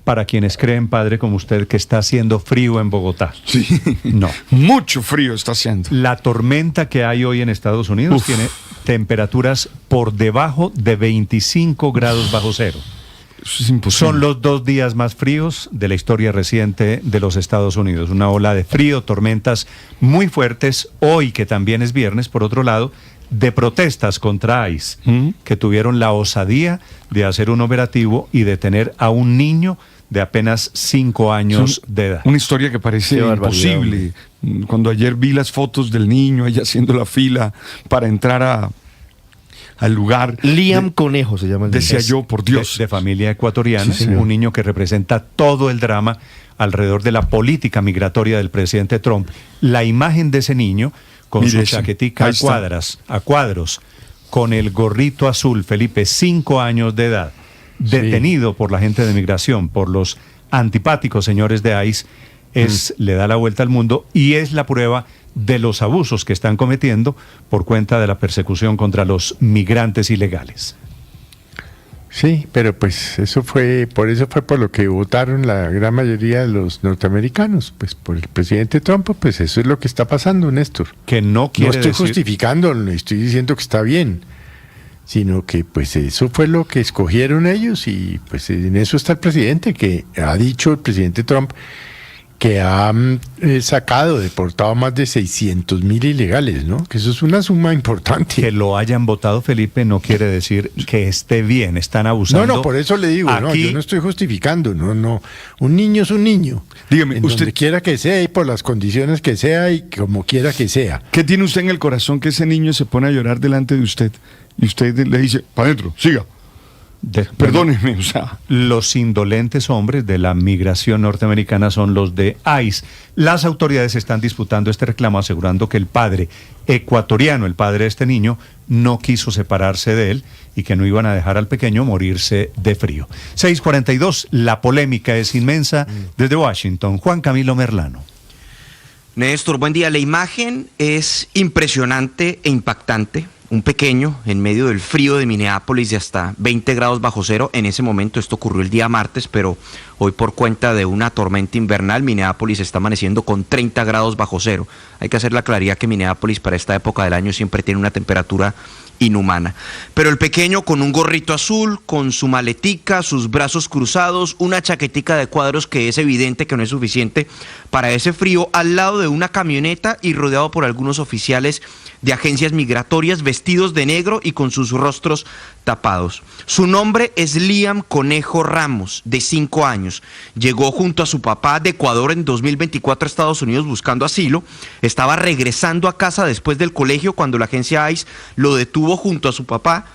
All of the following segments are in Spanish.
para quienes creen, padre, como usted, que está haciendo frío en Bogotá. Sí, no. Mucho frío está haciendo. La tormenta que hay hoy en Estados Unidos tiene temperaturas por debajo de 25 grados bajo cero. Eso es imposible. Son los 2 días más fríos de la historia reciente de los Estados Unidos. Una ola de frío, tormentas muy fuertes, hoy que también es viernes, por otro lado, de protestas contra ICE, que tuvieron la osadía de hacer un operativo y detener a un niño de apenas 5 años de edad. Una historia que parece imposible. Cuando ayer vi las fotos del niño, ella haciendo la fila para entrar al lugar. Liam Conejo se llama el niño. Decía yo, por Dios. De familia ecuatoriana, Sí, un niño que representa todo el drama alrededor de la política migratoria del presidente Trump. La imagen de ese niño con Mire su ese, chaquetica ahí a cuadros, con el gorrito azul, Felipe, 5 años de edad, detenido por la gente de migración, por los antipáticos señores de ICE, le da la vuelta al mundo y es la prueba de los abusos que están cometiendo por cuenta de la persecución contra los migrantes ilegales. Sí, pero pues por eso fue por lo que votaron la gran mayoría de los norteamericanos, pues por el presidente Trump, pues eso es lo que está pasando, Néstor. Que no quiere No estoy decir... justificando, no estoy diciendo que está bien, sino que pues eso fue lo que escogieron ellos y pues en eso está el presidente, que ha dicho el presidente Trump que ha deportado más de 600,000 ilegales, ¿no? Que eso es una suma importante. Que lo hayan votado, Felipe, no quiere decir que esté bien, están abusando. No, por eso le digo, Aquí... no, yo no estoy justificando, no. Un niño es un niño. Dígame, en donde quiera que sea y por las condiciones que sea y como quiera que sea. ¿Qué tiene usted en el corazón que ese niño se pone a llorar delante de usted y usted le dice, para adentro, siga? Perdóneme, o sea. Los indolentes hombres de la migración norteamericana son los de ICE. Las autoridades están disputando este reclamo, asegurando que el padre ecuatoriano, el padre de este niño, no quiso separarse de él y que no iban a dejar al pequeño morirse de frío. 6:42, la polémica es inmensa. Desde Washington, Juan Camilo Merlano. Néstor, buen día. La imagen es impresionante e impactante. Un pequeño en medio del frío de Minneapolis de hasta 20 grados bajo cero. En ese momento esto ocurrió el día martes, pero hoy por cuenta de una tormenta invernal, Minneapolis está amaneciendo con 30 grados bajo cero. Hay que hacer la claridad que Minneapolis para esta época del año siempre tiene una temperatura inhumana. Pero el pequeño con un gorrito azul, con su maletica, sus brazos cruzados, una chaquetica de cuadros que es evidente que no es suficiente para ese frío, al lado de una camioneta y rodeado por algunos oficiales de agencias migratorias vestidos de negro y con sus rostros tapados. Su nombre es Liam Conejo Ramos, de 5 años. Llegó junto a su papá de Ecuador en 2024 a Estados Unidos buscando asilo. Estaba regresando a casa después del colegio cuando la agencia ICE lo detuvo junto a su papá,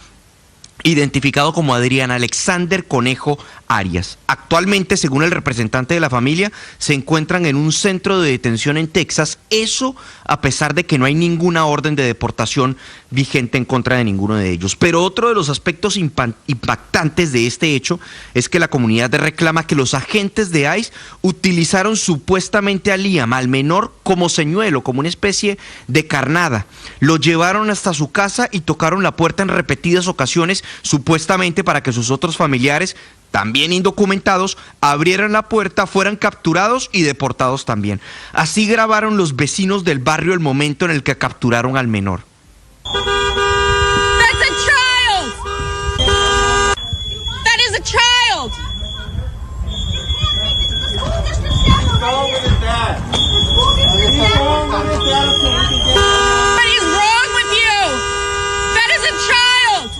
identificado como Adrián Alexander Conejo Arias. Actualmente, según el representante de la familia, se encuentran en un centro de detención en Texas, eso a pesar de que no hay ninguna orden de deportación vigente en contra de ninguno de ellos. Pero otro de los aspectos impactantes de este hecho es que la comunidad reclama que los agentes de ICE utilizaron supuestamente a Liam, al menor, como señuelo, como una especie de carnada. Lo llevaron hasta su casa y tocaron la puerta en repetidas ocasiones, supuestamente para que sus otros familiares, también indocumentados, abrieran la puerta, fueran capturados y deportados también. Así grabaron los vecinos del barrio el momento en el que capturaron al menor. That's a child! That is a child! What is wrong with you? That is a child!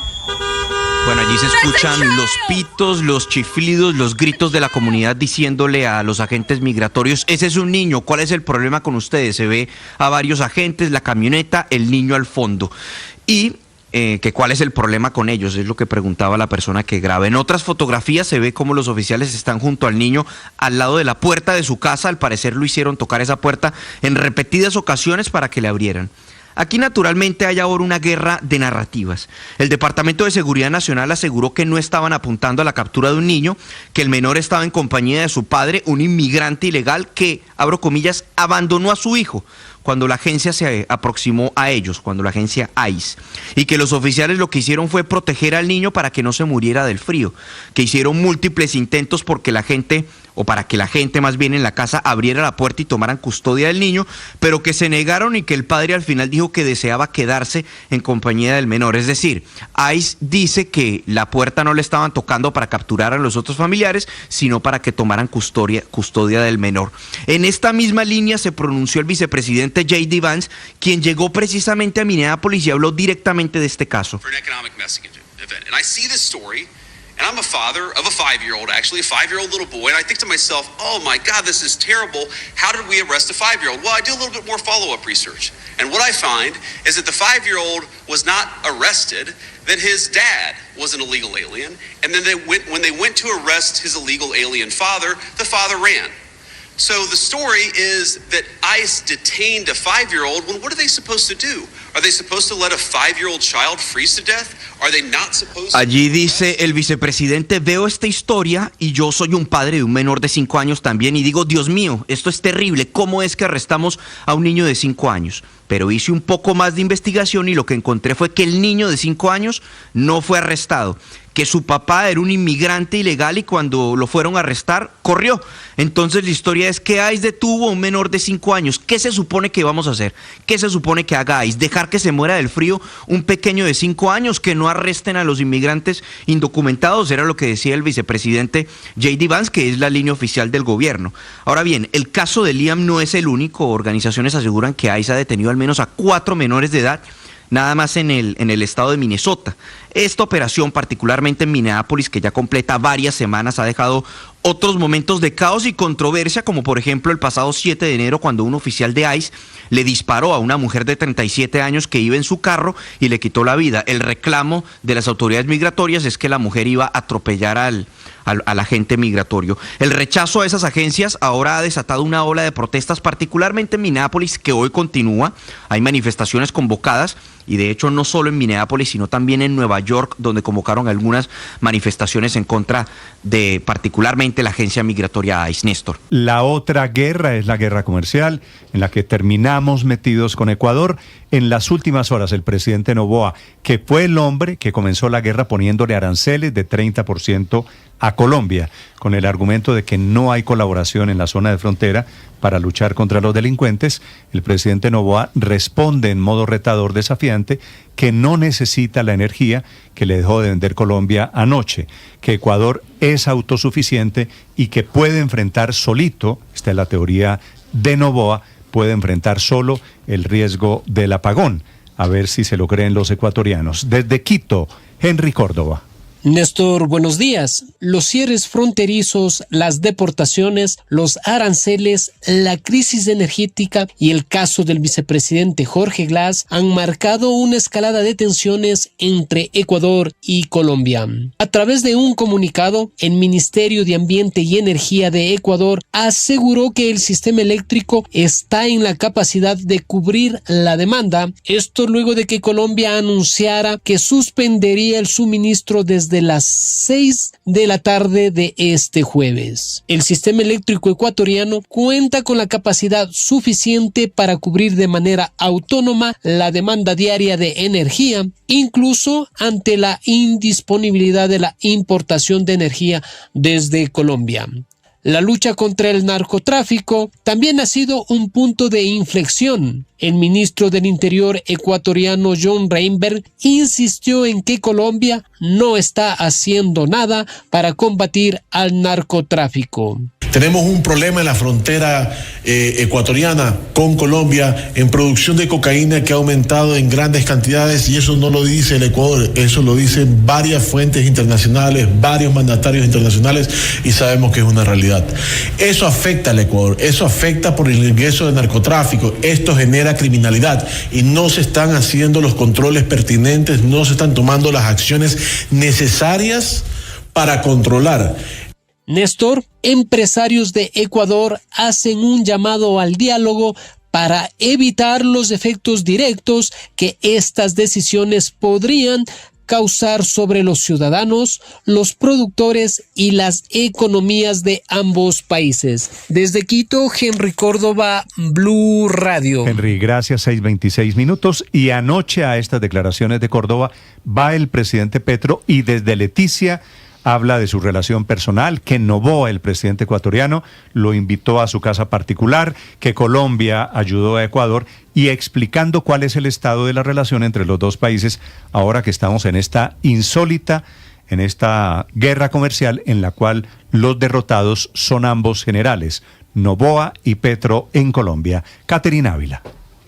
Bueno, allí se escuchan los pitos, los chiflidos, los gritos de la comunidad diciéndole a los agentes migratorios, ese es un niño, ¿cuál es el problema con ustedes? Se ve a varios agentes, la camioneta, el niño al fondo. Y que cuál es el problema con ellos, es lo que preguntaba la persona que graba. En otras fotografías se ve cómo los oficiales están junto al niño al lado de la puerta de su casa. Al parecer lo hicieron tocar esa puerta en repetidas ocasiones para que le abrieran. Aquí naturalmente hay ahora una guerra de narrativas. El Departamento de Seguridad Nacional aseguró que no estaban apuntando a la captura de un niño, que el menor estaba en compañía de su padre, un inmigrante ilegal que, abro comillas, abandonó a su hijo cuando la agencia se aproximó a ellos, cuando la agencia ICE, y que los oficiales lo que hicieron fue proteger al niño para que no se muriera del frío, que hicieron múltiples intentos para que la gente más bien en la casa abriera la puerta y tomaran custodia del niño, pero que se negaron y que el padre al final dijo que deseaba quedarse en compañía del menor. Es decir, ICE dice que la puerta no le estaban tocando para capturar a los otros familiares, sino para que tomaran custodia del menor. En esta misma línea se pronunció el vicepresidente J.D. Vance, quien llegó precisamente a Minneapolis y habló directamente de este caso. And I'm a father of a 5-year-old, actually, a 5-year-old little boy. And I think to myself, oh my God, this is terrible. How did we arrest a 5-year-old? Well, I do a little bit more follow-up research. And what I find is that the 5-year-old was not arrested, that his dad was an illegal alien. And then when they went to arrest his illegal alien father, the father ran. So the story is that ICE detained a 5-year-old. Well, what are they supposed to do? Are they supposed to let a 5-year-old child freeze to death? Are they not supposed to... Allí dice el vicepresidente, veo esta historia y yo soy un padre de un menor de 5 años también y digo, Dios mío, esto es terrible, ¿cómo es que arrestamos a un niño de 5 años? Pero hice un poco más de investigación y lo que encontré fue que el niño de 5 años no fue arrestado, que su papá era un inmigrante ilegal y cuando lo fueron a arrestar, corrió. Entonces la historia es que ICE detuvo a un menor de 5 años. ¿Qué se supone que vamos a hacer? ¿Qué se supone que haga ICE? ¿Dejar que se muera del frío un pequeño de 5 años? ¿Que no arresten a los inmigrantes indocumentados? Era lo que decía el vicepresidente J.D. Vance, que es la línea oficial del gobierno. Ahora bien, el caso de Liam no es el único. Organizaciones aseguran que ICE ha detenido al menos a 4 menores de edad, nada más en el estado de Minnesota. Esta operación, particularmente en Minneapolis, que ya completa varias semanas, ha dejado otros momentos de caos y controversia, como por ejemplo el pasado 7 de enero, cuando un oficial de ICE le disparó a una mujer de 37 años que iba en su carro y le quitó la vida. El reclamo de las autoridades migratorias es que la mujer iba a atropellar al agente migratorio. El rechazo a esas agencias ahora ha desatado una ola de protestas, particularmente en Minneapolis, que hoy continúa. Hay manifestaciones convocadas y de hecho no solo en Minneapolis, sino también en Nueva York, donde convocaron algunas manifestaciones en contra de particularmente la agencia migratoria ICE. Néstor. La otra guerra es la guerra comercial, en la que terminamos metidos con Ecuador. En las últimas horas, el presidente Noboa, que fue el hombre que comenzó la guerra poniéndole aranceles de 30% a Colombia, con el argumento de que no hay colaboración en la zona de frontera para luchar contra los delincuentes, el presidente Noboa responde en modo retador, desafiante, que no necesita la energía que le dejó de vender Colombia anoche, que Ecuador es autosuficiente y que puede enfrentar solito, esta es la teoría de Noboa, puede enfrentar solo el riesgo del apagón. A ver si se lo creen los ecuatorianos. Desde Quito, Henry Córdoba. Néstor, buenos días. Los cierres fronterizos, las deportaciones, los aranceles, la crisis energética y el caso del vicepresidente Jorge Glass han marcado una escalada de tensiones entre Ecuador y Colombia. A través de un comunicado, el Ministerio de Ambiente y Energía de Ecuador aseguró que el sistema eléctrico está en la capacidad de cubrir la demanda. Esto luego de que Colombia anunciara que suspendería el suministro desde las 6 de la tarde de este jueves. El sistema eléctrico ecuatoriano cuenta con la capacidad suficiente para cubrir de manera autónoma la demanda diaria de energía, incluso ante la indisponibilidad de la importación de energía desde Colombia. La lucha contra el narcotráfico también ha sido un punto de inflexión. El ministro del Interior ecuatoriano John Reinberg insistió en que Colombia no está haciendo nada para combatir al narcotráfico. Tenemos un problema en la frontera ecuatoriana con Colombia en producción de cocaína que ha aumentado en grandes cantidades, y eso no lo dice el Ecuador, eso lo dicen varias fuentes internacionales, varios mandatarios internacionales, y sabemos que es una realidad. Eso afecta al Ecuador, eso afecta por el ingreso de narcotráfico, esto genera criminalidad y no se están haciendo los controles pertinentes, no se están tomando las acciones necesarias para controlar. Néstor, empresarios de Ecuador hacen un llamado al diálogo para evitar los efectos directos que estas decisiones podrían causar sobre los ciudadanos, los productores y las economías de ambos países. Desde Quito, Henry Córdoba, Blue Radio. Henry, gracias. 6:26 minutos. Y anoche a estas declaraciones de Córdoba va el presidente Petro y desde Leticia habla de su relación personal, que Noboa, el presidente ecuatoriano, lo invitó a su casa particular, que Colombia ayudó a Ecuador y explicando cuál es el estado de la relación entre los dos países ahora que estamos en esta insólita, en esta guerra comercial en la cual los derrotados son ambos generales, Noboa y Petro en Colombia. Caterina Ávila.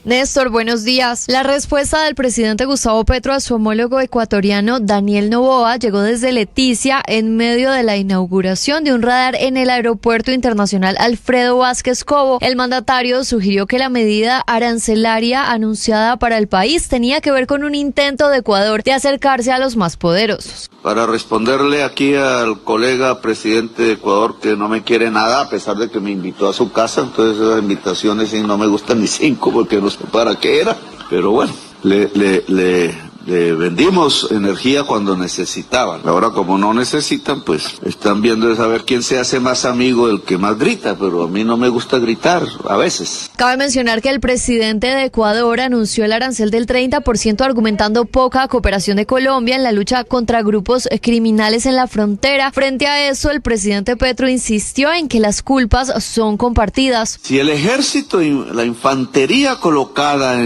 Néstor, buenos días. La respuesta del presidente Gustavo Petro a su homólogo ecuatoriano Daniel Noboa llegó desde Leticia en medio de la inauguración de un radar en el Aeropuerto Internacional Alfredo Vázquez Cobo. El mandatario sugirió que la medida arancelaria anunciada para el país tenía que ver con un intento de Ecuador de acercarse a los más poderosos. Para responderle aquí al colega presidente de Ecuador que no me quiere nada, a pesar de que me invitó a su casa, entonces esas invitaciones y no me gustan ni 5 porque no sé para qué era, pero bueno, le vendimos energía cuando necesitaban. Ahora como no necesitan, pues están viendo de saber quién se hace más amigo del que más grita, pero a mí no me gusta gritar a veces. Cabe mencionar que el presidente de Ecuador anunció el arancel del 30% argumentando poca cooperación de Colombia en la lucha contra grupos criminales en la frontera. Frente a eso, el presidente Petro insistió en que las culpas son compartidas. Si el ejército y la infantería colocada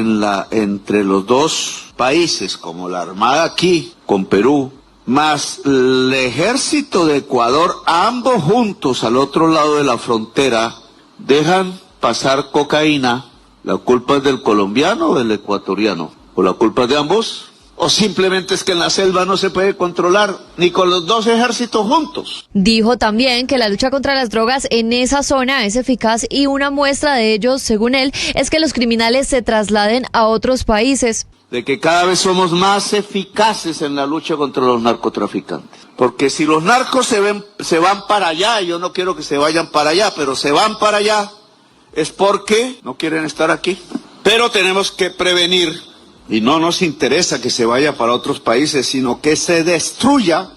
entre los dos países, como la Armada aquí, con Perú, más el ejército de Ecuador, ambos juntos al otro lado de la frontera, dejan pasar cocaína, ¿la culpa es del colombiano o del ecuatoriano? ¿O la culpa es de ambos? ¿O simplemente es que en la selva no se puede controlar ni con los dos ejércitos juntos? Dijo también que la lucha contra las drogas en esa zona es eficaz y una muestra de ello, según él, es que los criminales se trasladen a otros países. De que cada vez somos más eficaces en la lucha contra los narcotraficantes. Porque si los narcos se van para allá, yo no quiero que se vayan para allá, pero se van para allá, es porque no quieren estar aquí. Pero tenemos que prevenir, y no nos interesa que se vaya para otros países, sino que se destruya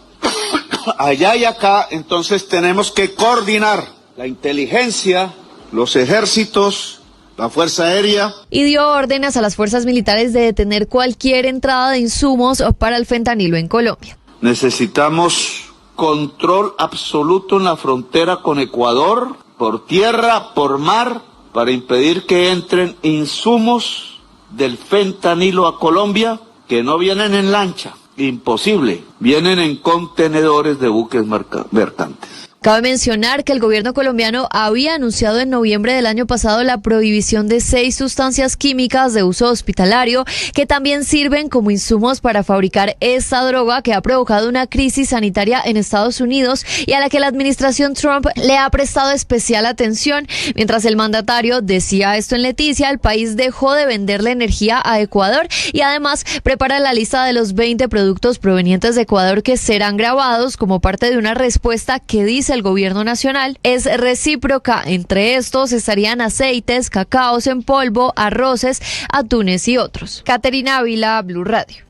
allá y acá. Entonces tenemos que coordinar la inteligencia, los ejércitos, la Fuerza Aérea. Y dio órdenes a las fuerzas militares de detener cualquier entrada de insumos para el fentanilo en Colombia. Necesitamos control absoluto en la frontera con Ecuador, por tierra, por mar, para impedir que entren insumos del fentanilo a Colombia, que no vienen en lancha, imposible, vienen en contenedores de buques mercantes. Cabe mencionar que el gobierno colombiano había anunciado en noviembre del año pasado la prohibición de 6 sustancias químicas de uso hospitalario que también sirven como insumos para fabricar esta droga que ha provocado una crisis sanitaria en Estados Unidos y a la que la administración Trump le ha prestado especial atención. Mientras el mandatario decía esto en Leticia, el país dejó de venderle energía a Ecuador y además prepara la lista de los 20 productos provenientes de Ecuador que serán grabados como parte de una respuesta que dice el gobierno nacional es recíproca. Entre estos estarían aceites, cacaos en polvo, arroces, atunes y otros. Caterina Ávila, Blue Radio.